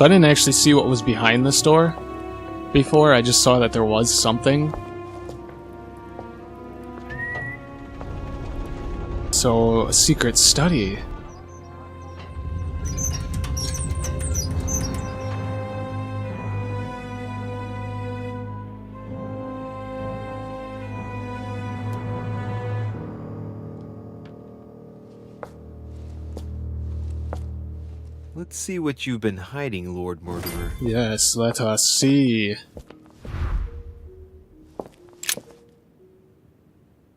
So I didn't actually see what was behind this door before, I just saw that there was something. So, a secret study. Let's see what you've been hiding, Lord Mortimer. Yes, let us see.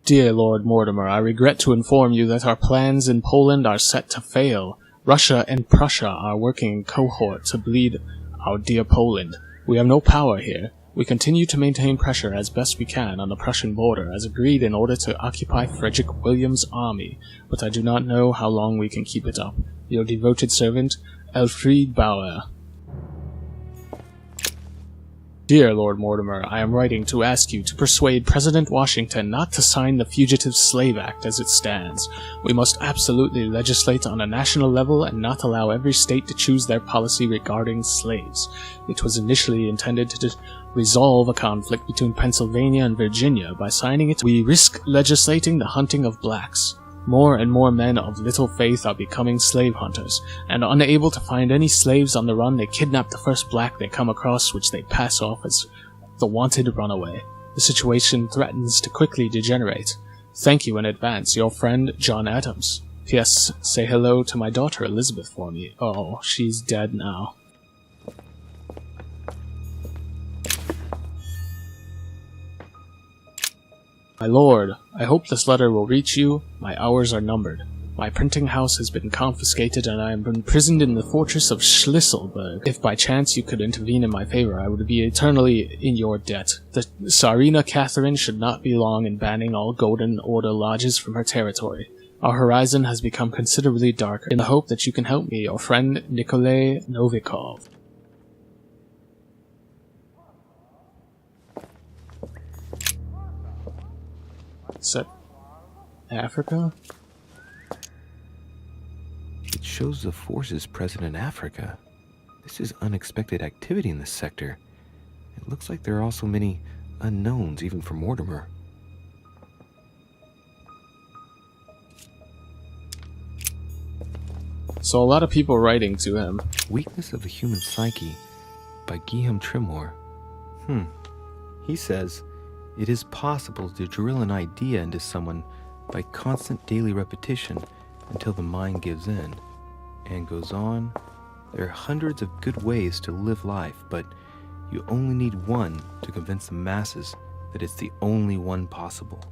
Dear Lord Mortimer, I regret to inform you that our plans in Poland are set to fail. Russia and Prussia are working in cohort to bleed our dear Poland. We have no power here. We continue to maintain pressure as best we can on the Prussian border, as agreed, in order to occupy Frederick William's army, but I do not know how long we can keep it up. Your devoted servant, Elfried Bauer. Dear Lord Mortimer, I am writing to ask you to persuade President Washington not to sign the Fugitive Slave Act as it stands. We must absolutely legislate on a national level and not allow every state to choose their policy regarding slaves. It was initially intended to resolve a conflict between Pennsylvania and Virginia. By signing it, we risk legislating the hunting of blacks. More and more men of little faith are becoming slave hunters, and unable to find any slaves on the run, they kidnap the first black they come across, which they pass off as the wanted runaway. The situation threatens to quickly degenerate. Thank you in advance, your friend, John Adams. P.S. Say hello to my daughter Elizabeth for me. Oh, she's dead now. My lord, I hope this letter will reach you. My hours are numbered. My printing house has been confiscated and I am imprisoned in the fortress of Schlisselburg. If by chance you could intervene in my favor, I would be eternally in your debt. The Tsarina Catherine should not be long in banning all Golden Order lodges from her territory. Our horizon has become considerably darker. In the hope that you can help me, your friend Nikolay Novikov. Is that Africa? It shows the forces present in Africa. This is unexpected activity in this sector. It looks like there are also many unknowns, even for Mortimer. So a lot of people writing to him. Weakness of the Human Psyche by Guillaume Tremor. He says, it is possible to drill an idea into someone by constant daily repetition until the mind gives in. And goes on, there are hundreds of good ways to live life, but you only need one to convince the masses that it's the only one possible.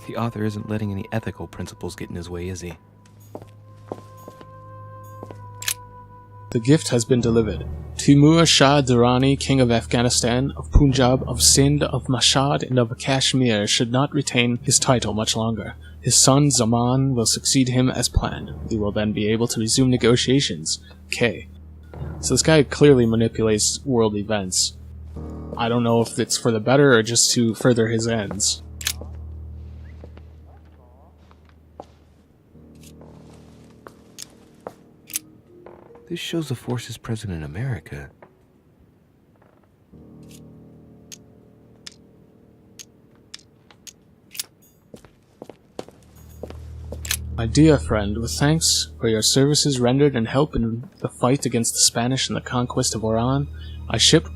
The author isn't letting any ethical principles get in his way, is he? The gift has been delivered. Timur Shah Durrani, King of Afghanistan, of Punjab, of Sindh, of Mashhad, and of Kashmir, should not retain his title much longer. His son Zaman will succeed him as planned. He will then be able to resume negotiations. K. So this guy clearly manipulates world events. I don't know if it's for the better or just to further his ends. This shows the forces present in America. My dear friend, with thanks for your services rendered and help in the fight against the Spanish and the conquest of Oran, a ship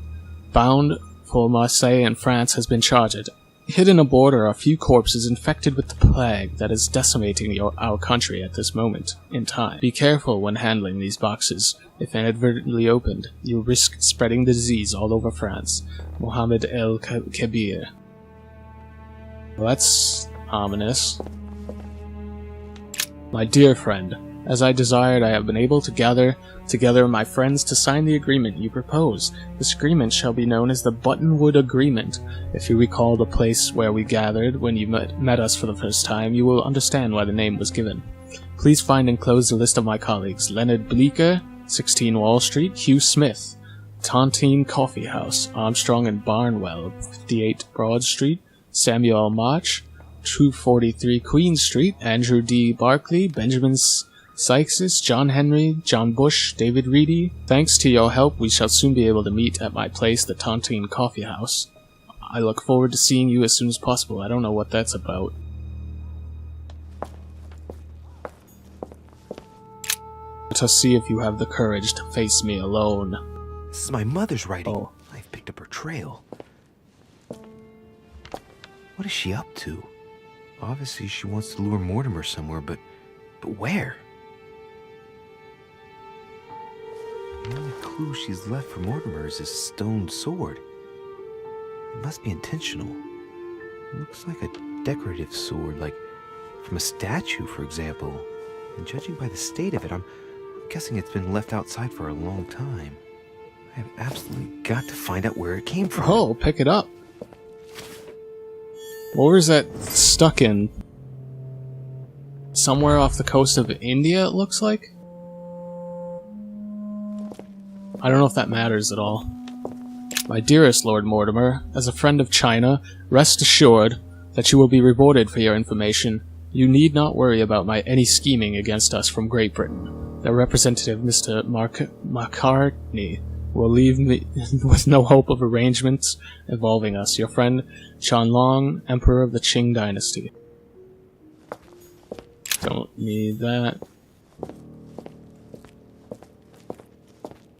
bound for Marseille in France has been chartered. Hidden aboard are a few corpses infected with the plague that is decimating our country at this moment in time. Be careful when handling these boxes. If inadvertently opened, you risk spreading the disease all over France. Mohammed El Kabir. Well, that's ominous. My dear friend, as I desired, I have been able to gather together my friends to sign the agreement you propose. This agreement shall be known as the Buttonwood Agreement. If you recall the place where we gathered when you met us for the first time, you will understand why the name was given. Please find enclosed a list of my colleagues: Leonard Bleecker, 16 Wall Street; Hugh Smith, Tontine Coffee House; Armstrong and Barnwell, 58 Broad Street; Samuel March, 243 Queen Street; Andrew D. Barkley, Benjamin Sykes, John Henry, John Bush, David Reedy. Thanks to your help, we shall soon be able to meet at my place, the Tontine Coffee House. I look forward to seeing you as soon as possible. I don't know what that's about. Let us see if you have the courage to face me alone. This is my mother's writing. Oh. I've picked up her trail. What is she up to? Obviously, she wants to lure Mortimer somewhere, but where? The only clue she's left for Mortimer is his stone sword. It must be intentional. It looks like a decorative sword, like from a statue, for example. And judging by the state of it, I'm guessing it's been left outside for a long time. I have absolutely got to find out where it came from. Oh, pick it up. Where is that stuck in? Somewhere off the coast of India, it looks like? I don't know if that matters at all. My dearest Lord Mortimer, as a friend of China, rest assured that you will be rewarded for your information. You need not worry about any scheming against us from Great Britain. Their representative, Mr. Macartney, will leave me with no hope of arrangements involving us. Your friend, Qianlong, Emperor of the Qing Dynasty. Don't need that.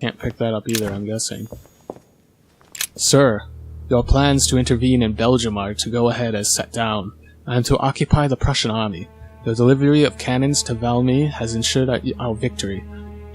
Can't pick that up either, I'm guessing. Sir, your plans to intervene in Belgium are to go ahead as set down. I am to occupy the Prussian army. The delivery of cannons to Valmy has ensured our victory.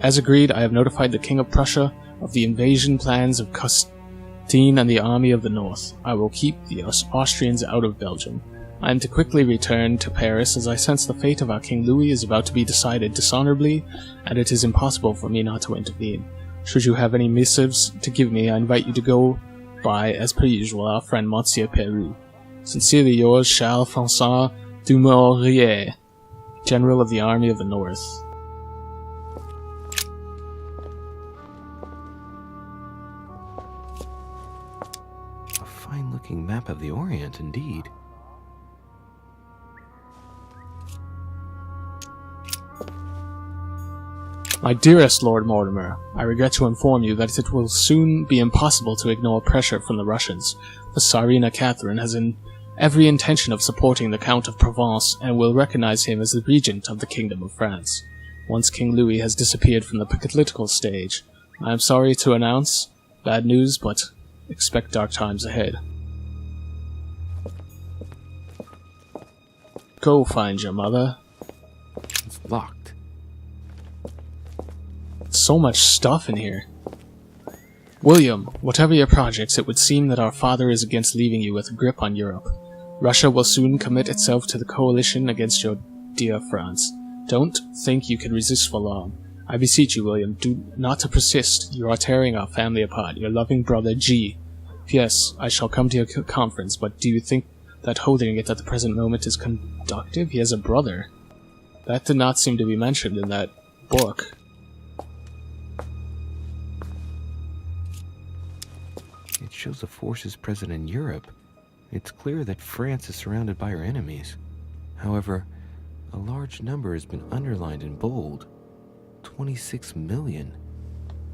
As agreed, I have notified the King of Prussia of the invasion plans of Custine and the Army of the North. I will keep the Austrians out of Belgium. I am to quickly return to Paris, as I sense the fate of our King Louis is about to be decided dishonorably, and it is impossible for me not to intervene. Should you have any missives to give me, I invite you to go by, as per usual, our friend Monsieur Peru. Sincerely yours, Charles François Dumouriez, General of the Army of the North. A fine-looking map of the Orient, indeed. My dearest Lord Mortimer, I regret to inform you that it will soon be impossible to ignore pressure from the Russians. The Tsarina Catherine has every intention of supporting the Count of Provence and will recognize him as the regent of the Kingdom of France. Once King Louis has disappeared from the political stage, I am sorry to announce bad news, but expect dark times ahead. Go find your mother. It's locked. So much stuff in here. William, whatever your projects, it would seem that our father is against leaving you with a grip on Europe. Russia will soon commit itself to the coalition against your dear France. Don't think you can resist for long. I beseech you, William, do not to persist. You are tearing our family apart. Your loving brother, G. P.S. I shall come to your conference, but do you think that holding it at the present moment is conductive? He has a brother. That did not seem to be mentioned in that book. It shows the forces present in Europe. It's clear that France is surrounded by her enemies. However, a large number has been underlined in bold. 26 million.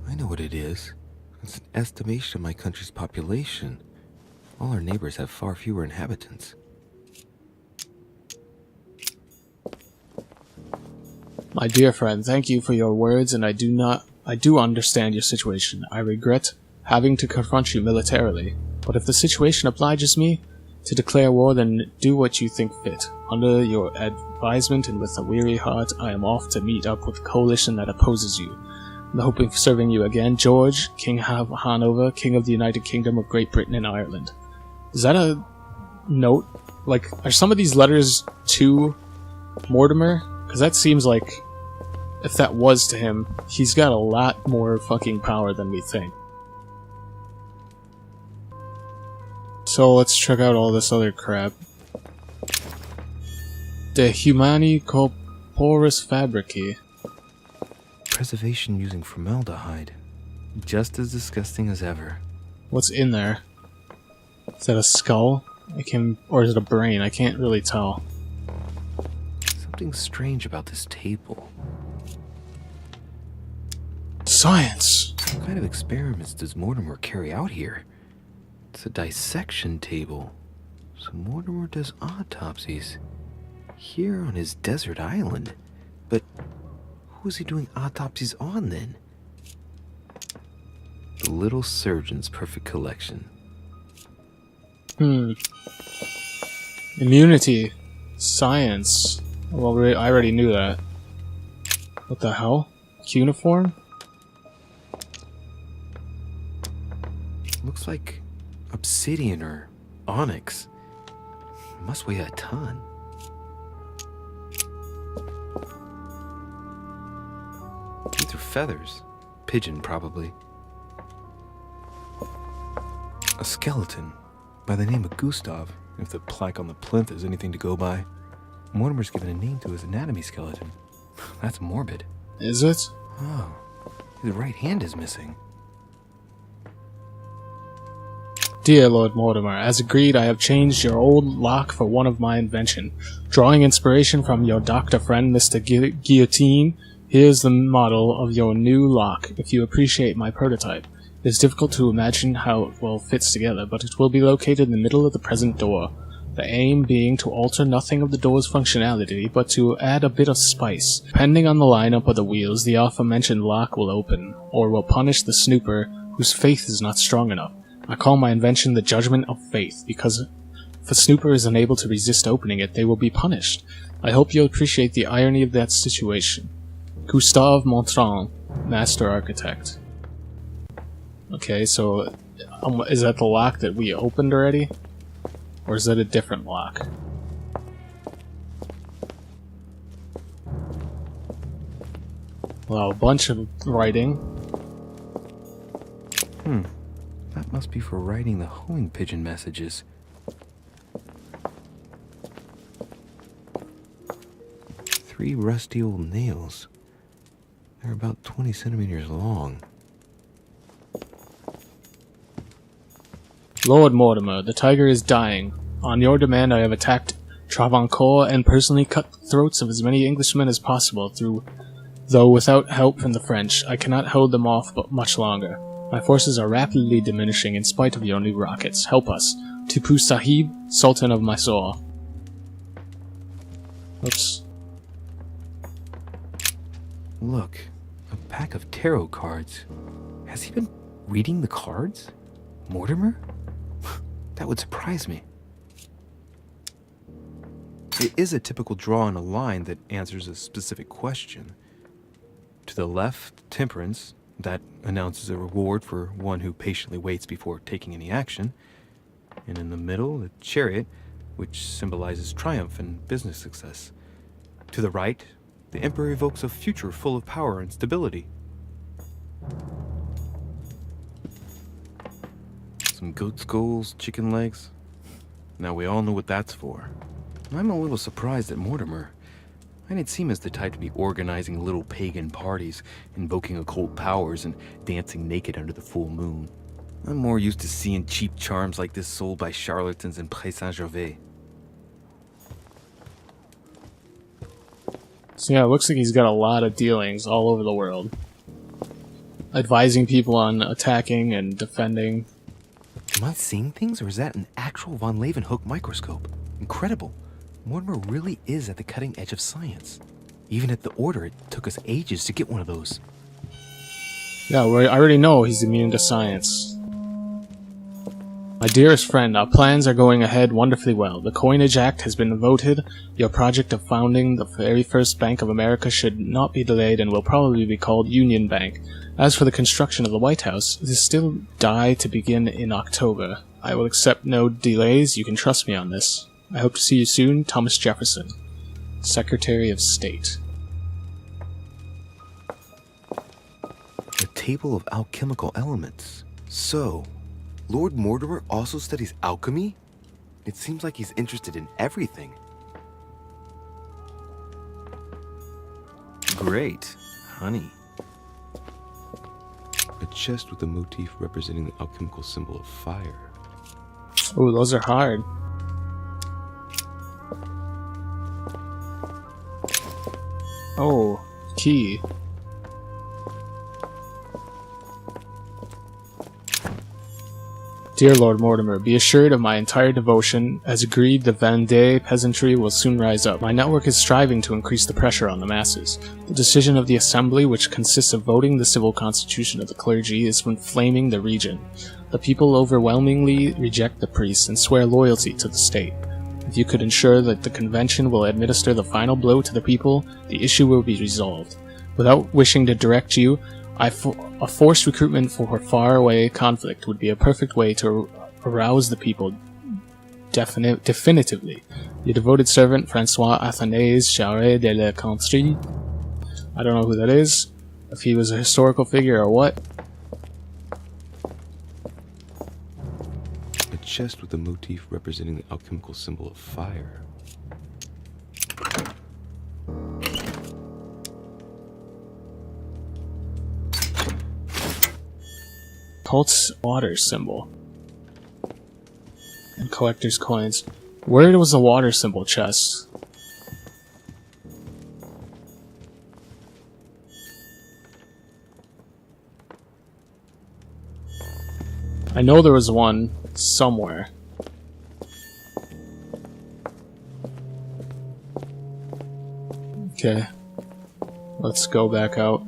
I know what it is. It's an estimation of my country's population. All our neighbors have far fewer inhabitants. My dear friend, thank you for your words, and I do understand your situation. I regret having to confront you militarily, but if the situation obliges me to declare war, then do what you think fit. Under your advisement and with a weary heart, I am off to meet up with the coalition that opposes you. In the hope of serving you again, George, King of Hanover, King of the United Kingdom of Great Britain and Ireland. Is that a note? Like, are some of these letters to Mortimer? Because that seems like, if that was to him, he's got a lot more fucking power than we think. So let's check out all this other crap. De Humani Corporis Fabrici. Preservation using formaldehyde. Just as disgusting as ever. What's in there? Is that a skull? Or is it a brain? I can't really tell. Something strange about this table. Science! What kind of experiments does Mortimer carry out here? It's a dissection table. So Mortimer does autopsies here on his desert island. But who is he doing autopsies on then? The little surgeon's perfect collection. Immunity. Science. Well, I already knew that. What the hell? Cuneiform? Looks like obsidian or onyx. Must weigh a ton. These are feathers. Pigeon, probably. A skeleton by the name of Gustav, if the plaque on the plinth is anything to go by. Mortimer's given a name to his anatomy skeleton. That's morbid. Is it? Oh, his right hand is missing. Dear Lord Mortimer, as agreed, I have changed your old lock for one of my invention. Drawing inspiration from your doctor friend, Mr. Guillotine, here's the model of your new lock, if you appreciate my prototype. It is difficult to imagine how it will fit together, but it will be located in the middle of the present door. The aim being to alter nothing of the door's functionality, but to add a bit of spice. Depending on the lineup of the wheels, the aforementioned lock will open, or will punish the snooper whose faith is not strong enough. I call my invention the Judgment of Faith, because if a snooper is unable to resist opening it, they will be punished. I hope you'll appreciate the irony of that situation. Gustave Montran, Master Architect. Okay, so is that the lock that we opened already? Or is that a different lock? Well, a bunch of writing. That must be for writing the homing pigeon messages. 3 rusty old nails. They're about 20 centimeters long. Lord Mortimer, the tiger is dying. On your demand, I have attacked Travancore and personally cut the throats of as many Englishmen as possible, though without help from the French. I cannot hold them off but much longer. My forces are rapidly diminishing in spite of your new rockets. Help us. Tipu Sahib, Sultan of Mysore. Oops. Look, a pack of tarot cards. Has he been reading the cards? Mortimer? That would surprise me. It is a typical draw in a line that answers a specific question. To the left, temperance. That announces a reward for one who patiently waits before taking any action. And in the middle, the chariot, which symbolizes triumph and business success. To the right, the emperor evokes a future full of power and stability. Some goat skulls, chicken legs. Now we all know what that's for. I'm a little surprised at Mortimer. I didn't seem as the type to be organizing little pagan parties, invoking occult powers, and dancing naked under the full moon. I'm more used to seeing cheap charms like this sold by charlatans in Pré Saint-Gervais. So yeah, it looks like he's got a lot of dealings all over the world. Advising people on attacking and defending. Am I seeing things, or is that an actual von Leeuwenhoek microscope? Incredible. Mortimer really is at the cutting edge of science. Even at the Order, it took us ages to get one of those. Yeah, I already know he's immune to science. My dearest friend, our plans are going ahead wonderfully well. The Coinage Act has been voted. Your project of founding the very first Bank of America should not be delayed and will probably be called Union Bank. As for the construction of the White House, it is still to begin in October. I will accept no delays. You can trust me on this. I hope to see you soon, Thomas Jefferson, Secretary of State. A table of alchemical elements. So, Lord Mortimer also studies alchemy? It seems like he's interested in everything. Great. Honey. A chest with a motif representing the alchemical symbol of fire. Oh, those are hard. Oh, key. Dear Lord Mortimer, be assured of my entire devotion. As agreed, the Vendée peasantry will soon rise up. My network is striving to increase the pressure on the masses. The decision of the Assembly, which consists of voting the civil constitution of the clergy, is inflaming the region. The people overwhelmingly reject the priests and swear loyalty to the state. If you could ensure that the convention will administer the final blow to the people, the issue will be resolved. Without wishing to direct you, a forced recruitment for far-away conflict would be a perfect way to arouse the people definitively. Your devoted servant, Francois Athanase Charest de la Contrie. I don't know who that is, if he was a historical figure or what. A chest with a motif representing the alchemical symbol of fire. Cult's water symbol. And collector's coins. Where was the water symbol chest? I know there was one somewhere. Okay. Let's go back out.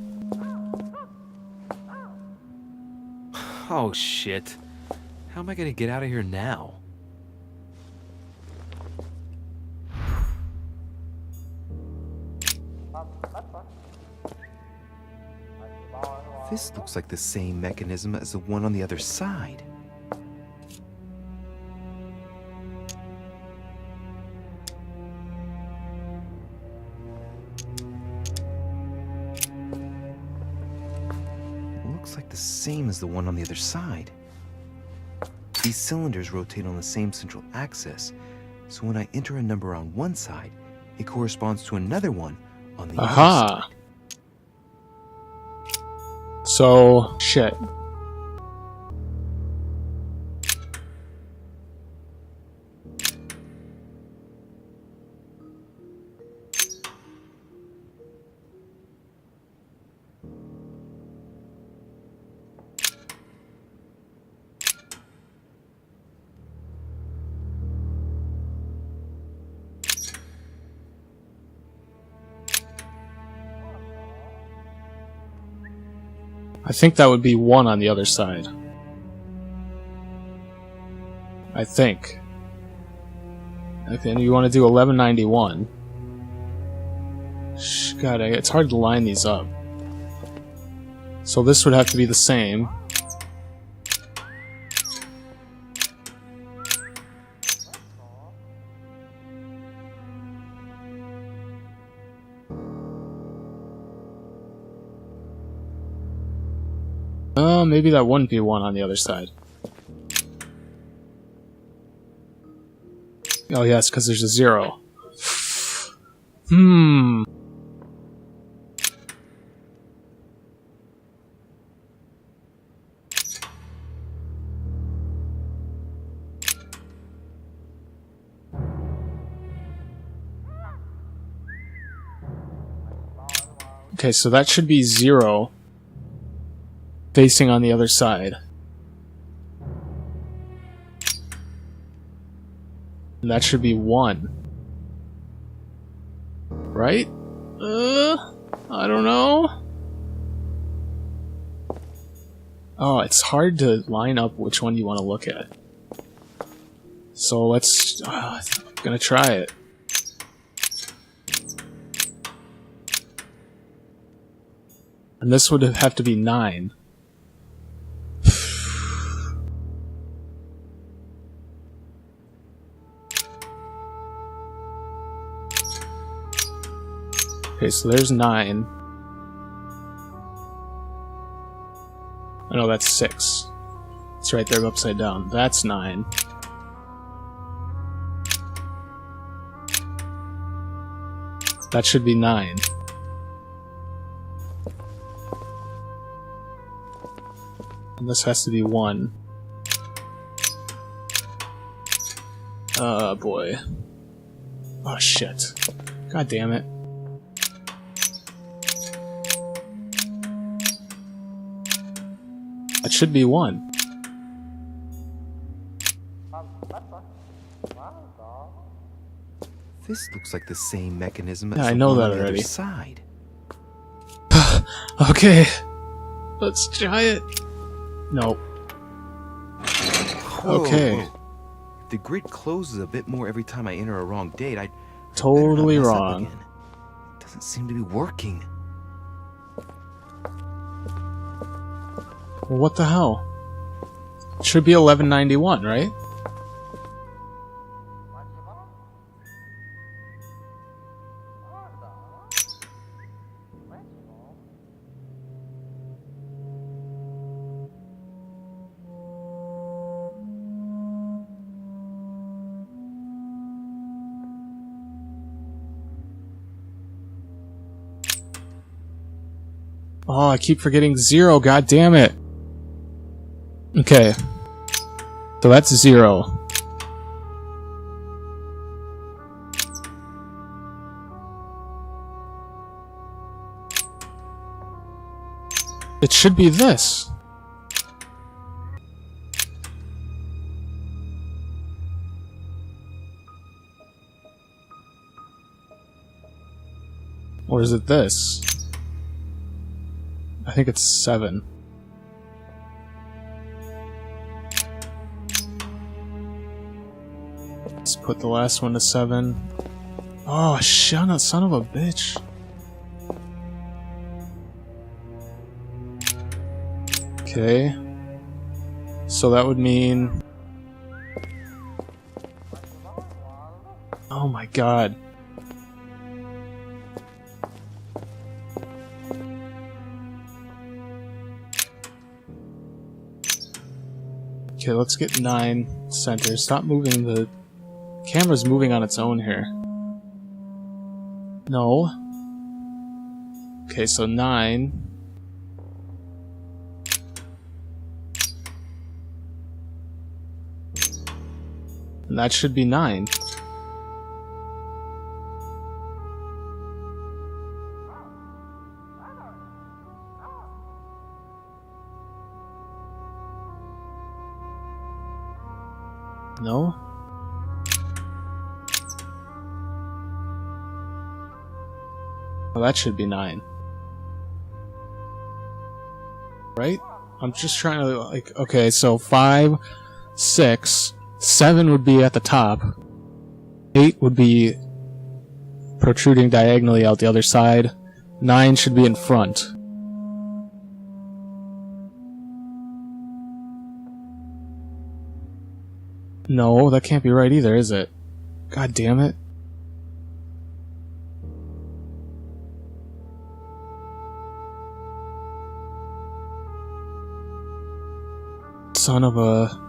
Oh shit. How am I gonna get out of here now? This looks like the same mechanism as the one on the other side. Looks like the same as the one on the other side. These cylinders rotate on the same central axis, so when I enter a number on one side, it corresponds to another one on the other side. So, shit. I think that would be 1 on the other side. I think. Okay, and you want to do 1191. God, it's hard to line these up. So this would have to be the same. Maybe that wouldn't be 1 on the other side. Oh yes, because there's a 0. Okay, so that should be 0. Facing on the other side. And that should be 1. Right? I don't know. Oh, it's hard to line up which one you want to look at. So let's... I'm gonna try it. And this would have to be 9. Okay, so there's 9. Oh no, that's 6. It's right there upside down. That's 9. That should be 9. And this has to be 1. Oh boy. Oh shit. God damn it. That should be 1. This looks like the same mechanism as Yeah, I the know one that on the already. other side. Okay. Let's try it. No. Whoa, Okay. whoa. If the grid closes a bit more every time I enter a wrong date, I'd Totally better not mess up wrong. again. It doesn't seem to be working. Well, what the hell? It should be 1191, right? Oh, I keep forgetting 0, god damn it. Okay. So that's 0. It should be this. Or is it this? I think it's 7. Let's put the last one to 7. Oh, son of a bitch. Okay. So that would mean... Oh my god. Okay, let's get 9 center. Stop moving the... camera's moving on its own here. No. Okay, so 9. And that should be 9. No? Well, that should be 9. Right? I'm just trying to, like, okay, so 5, 6, 7 would be at the top. 8 would be protruding diagonally out the other side. 9 should be in front. No, that can't be right either, is it? God damn it. Son of a...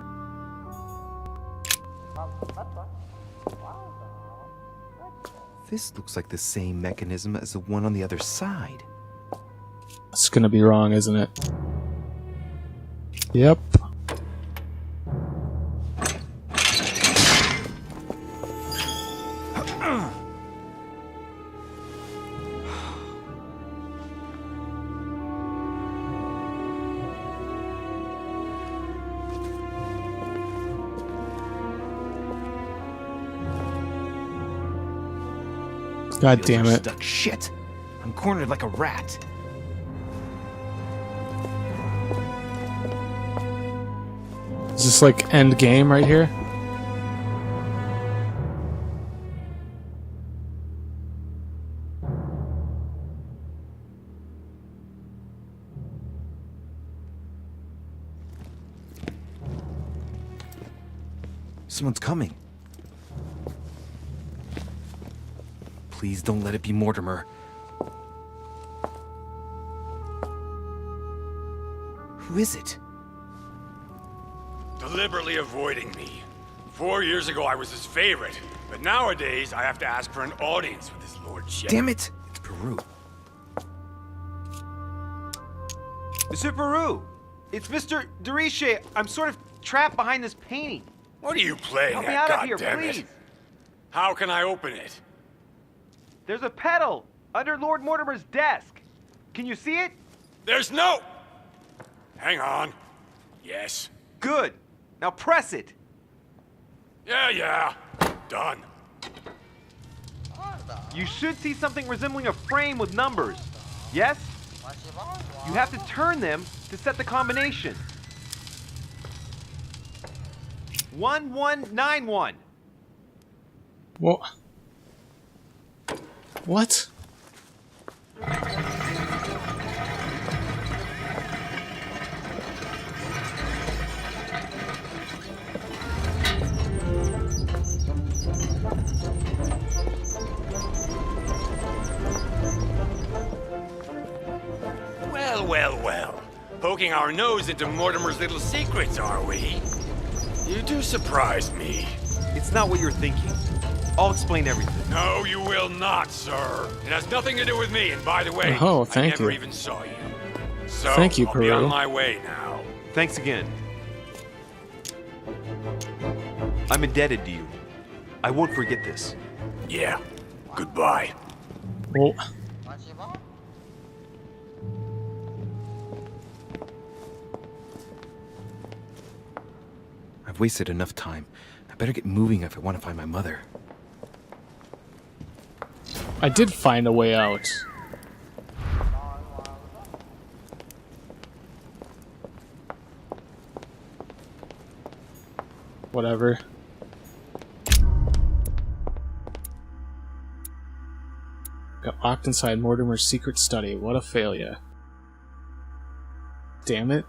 This looks like the same mechanism as the one on the other side. It's gonna be wrong, isn't it? Yep. God damn it. Stuck. Shit! I'm cornered like a rat. Is this like end game right here? Someone's coming. Please don't let it be Mortimer. Who is it? Deliberately avoiding me. 4 years ago I was his favorite, but nowadays I have to ask for an audience with his lordship. Damn it! It's Peru. Mr. Peru, it's Mr. Deriche. I'm sort of trapped behind this painting. What are you playing Help me at, out of here, goddammit? please. How can I open it? There's a pedal under Lord Mortimer's desk. Can you see it? There's no... Hang on. Yes. Good. Now press it. Yeah. Done. You should see something resembling a frame with numbers. Yes? You have to turn them to set the combination. 1191. What? What? Well. Poking our nose into Mortimer's little secrets, are we? You do surprise me. It's not what you're thinking. I'll explain everything. No, you will not, sir. It has nothing to do with me, and by the way, Oh, I thank never you. even saw you. So, Thank you, I'll be on Peru. my way now. Thanks again. I'm indebted to you. I won't forget this. Yeah, goodbye. Oh. I've wasted enough time. I better get moving if I want to find my mother. I did find a way out. Whatever. Got locked inside Mortimer's secret study. What a failure. Damn it.